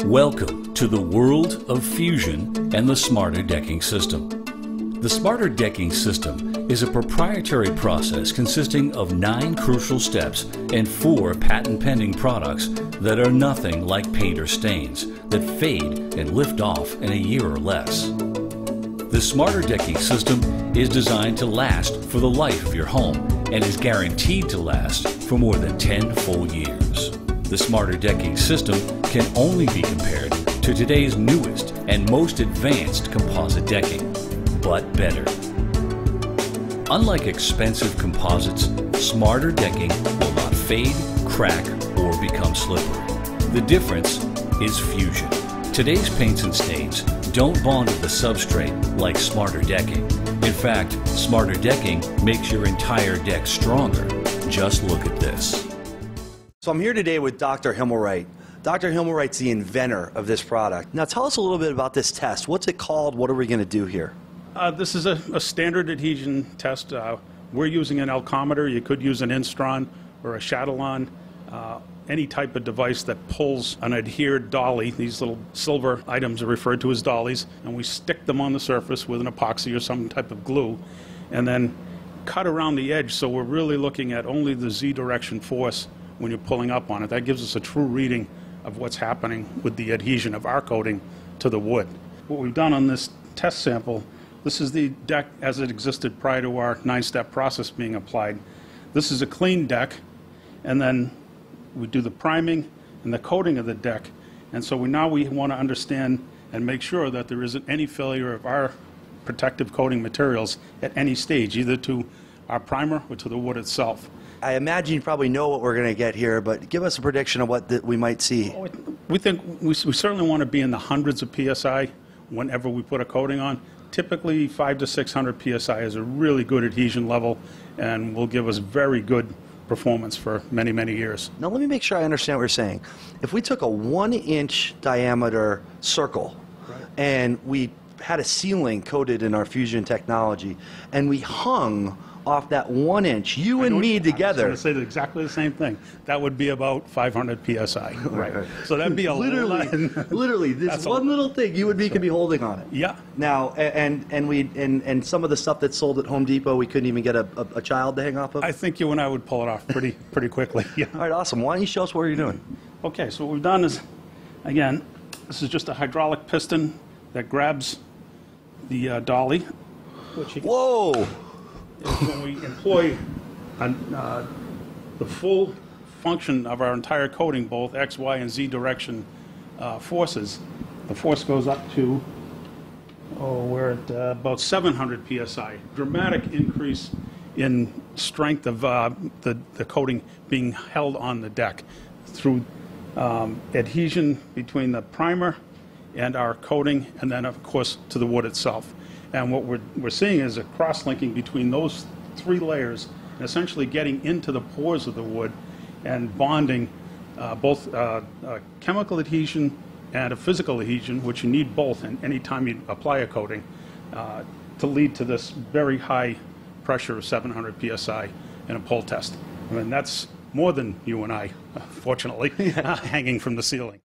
Welcome to the world of fusion and the Smarter Decking System. The Smarter Decking System is a proprietary process consisting of 9 crucial steps and 4 patent-pending products that are nothing like paint or stains that fade and lift off in a year or less. The Smarter Decking System is designed to last for the life of your home and is guaranteed to last for more than 10 full years. The Smarter Decking System can only be compared to today's newest and most advanced composite decking, but better. Unlike expensive composites, Smarter Decking will not fade, crack, or become slippery. The difference is fusion. Today's paints and stains don't bond with the substrate like Smarter Decking. In fact, Smarter Decking makes your entire deck stronger. Just look at this. So I'm here today with Dr. Himmelwright. Dr. Himmelwright's the inventor of this product. Now tell us a little bit about this test. What's it called? What are we going to do here? This is a standard adhesion test. We're using an alcometer. You could use an Instron or a Chatillon. Any type of device that pulls an adhered dolly. These little silver items are referred to as dollies, and we stick them on the surface with an epoxy or some type of glue, and then cut around the edge, so we're really looking at only the Z direction force when you're pulling up on it. That gives us a true reading of what's happening with the adhesion of our coating to the wood. What we've done on this test sample, this is the deck as it existed prior to our 9-step process being applied. This is a clean deck, and then we do the priming and the coating of the deck. And so now we want to understand and make sure that there isn't any failure of our protective coating materials at any stage, either to our primer or to the wood itself. I imagine you probably know what we're going to get here, but give us a prediction of what we might see. We think we certainly want to be in the hundreds of PSI whenever we put a coating on. Typically 500 to 600 PSI is a really good adhesion level and will give us very good performance for many, many years. Now let me make sure I understand what you're saying. If we took a 1-inch diameter circle, right, and we had a ceiling coated in our fusion technology and we hung off that 1 inch, you and me together. I was going to say exactly the same thing. That would be about 500 PSI. Right. So that'd be a literally this one little thing you and me could be holding on it. Yeah. Now and some of the stuff that's sold at Home Depot we couldn't even get a child to hang off of. I think you and I would pull it off pretty quickly. Yeah. All right, awesome. Why don't you show us what you're doing? Okay, so what we've done is, again, this is just a hydraulic piston that grabs the dolly. Whoa! When we employ the full function of our entire coating, both X, Y, and Z direction forces, the force goes up to, we're at about 700 PSI. Dramatic increase in strength of the coating being held on the deck through adhesion between the primer and our coating, and then, of course, to the wood itself. And what we're seeing is a cross-linking between those 3 layers, and essentially getting into the pores of the wood and bonding both chemical adhesion and a physical adhesion, which you need both any time you apply a coating, to lead to this very high pressure of 700 PSI in a pull test. I mean, that's more than you and I, fortunately, hanging from the ceiling.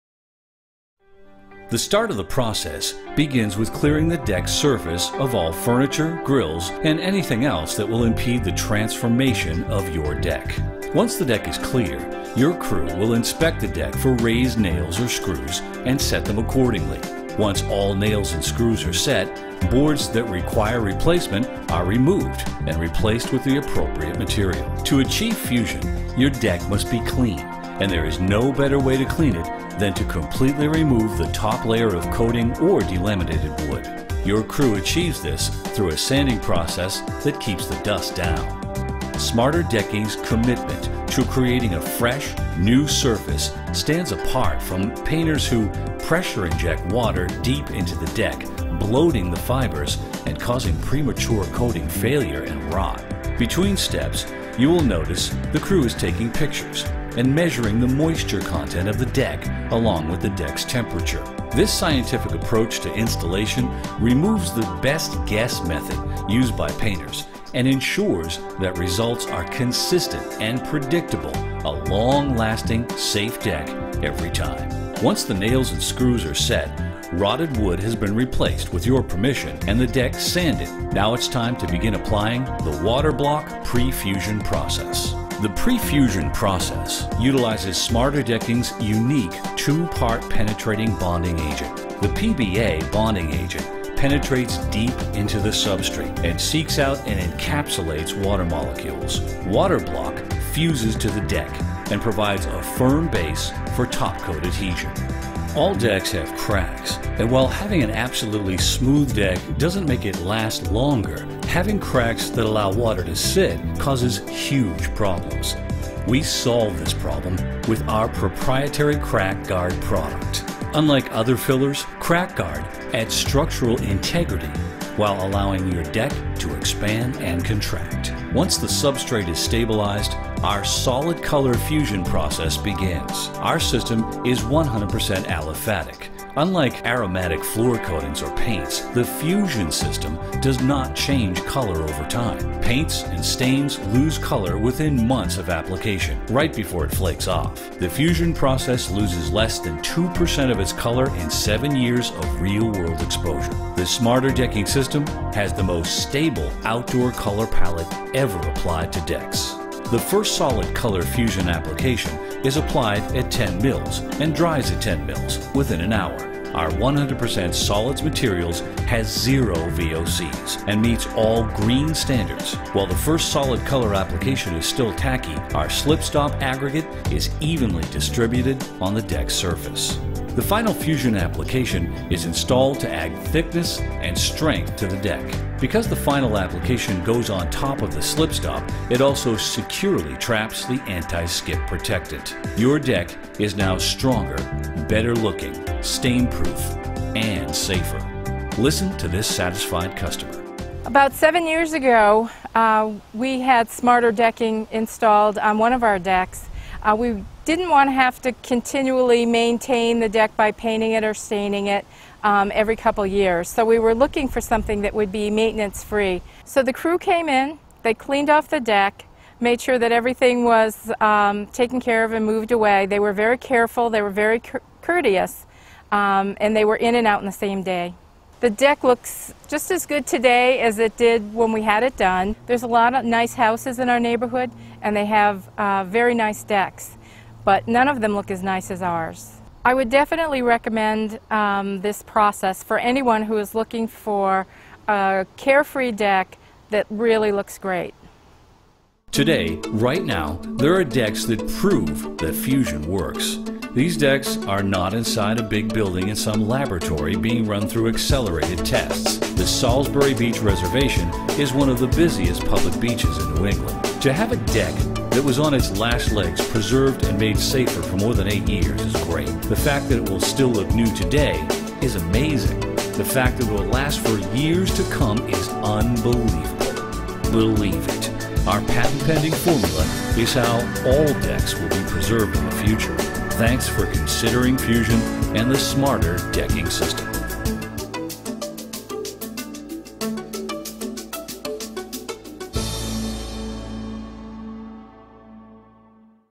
The start of the process begins with clearing the deck surface of all furniture, grills, and anything else that will impede the transformation of your deck. Once the deck is clear, your crew will inspect the deck for raised nails or screws and set them accordingly. Once all nails and screws are set, boards that require replacement are removed and replaced with the appropriate material. To achieve fusion, your deck must be clean, and there is no better way to clean it than to completely remove the top layer of coating or delaminated wood. Your crew achieves this through a sanding process that keeps the dust down. Smarter Decking's commitment to creating a fresh, new surface stands apart from painters who pressure inject water deep into the deck, bloating the fibers and causing premature coating failure and rot. Between steps, you will notice the crew is taking pictures and measuring the moisture content of the deck along with the deck's temperature. This scientific approach to installation removes the best guess method used by painters and ensures that results are consistent and predictable, a long-lasting, safe deck every time. Once the nails and screws are set, rotted wood has been replaced with your permission and the deck sanded. Now it's time to begin applying the water block pre-fusion process. The pre-fusion process utilizes Smarter Decking's unique two-part penetrating bonding agent. The PBA bonding agent penetrates deep into the substrate and seeks out and encapsulates water molecules. Water block fuses to the deck and provides a firm base for top-coat adhesion. All decks have cracks, and while having an absolutely smooth deck doesn't make it last longer, having cracks that allow water to sit causes huge problems. We solve this problem with our proprietary Crack Guard product. Unlike other fillers, Crack Guard adds structural integrity while allowing your deck to expand and contract. Once the substrate is stabilized, our solid color fusion process begins. Our system is 100% aliphatic. Unlike aromatic floor coatings or paints, the fusion system does not change color over time. Paints and stains lose color within months of application, right before it flakes off. The fusion process loses less than 2% of its color in 7 years of real-world exposure. The Smarter Decking system has the most stable outdoor color palette ever applied to decks. The first solid color fusion application is applied at 10 mils and dries at 10 mils within an hour. Our 100% solids materials has 0 VOCs and meets all green standards. While the first solid color application is still tacky, our slipstop aggregate is evenly distributed on the deck surface. The final fusion application is installed to add thickness and strength to the deck. Because the final application goes on top of the slipstop, it also securely traps the anti-skip protectant. Your deck is now stronger, better looking, stain-proof, and safer. Listen to this satisfied customer. About 7 years ago, we had Smarter Decking installed on one of our decks. We didn't want to have to continually maintain the deck by painting it or staining it every couple years. So we were looking for something that would be maintenance free. So the crew came in, they cleaned off the deck, made sure that everything was taken care of and moved away. They were very careful, they were very courteous, and they were in and out in the same day. The deck looks just as good today as it did when we had it done. There's a lot of nice houses in our neighborhood, and they have very nice decks, but none of them look as nice as ours. I would definitely recommend this process for anyone who is looking for a carefree deck that really looks great. Today, right now, there are decks that prove that fusion works. These decks are not inside a big building in some laboratory being run through accelerated tests. The Salisbury Beach Reservation is one of the busiest public beaches in New England. To have a deck that was on its last legs preserved and made safer for more than 8 years is great. The fact that it will still look new today is amazing. The fact that it will last for years to come is unbelievable. Believe it. Our patent-pending formula is how all decks will be preserved in the future. Thanks for considering fusion and the Smarter Decking system.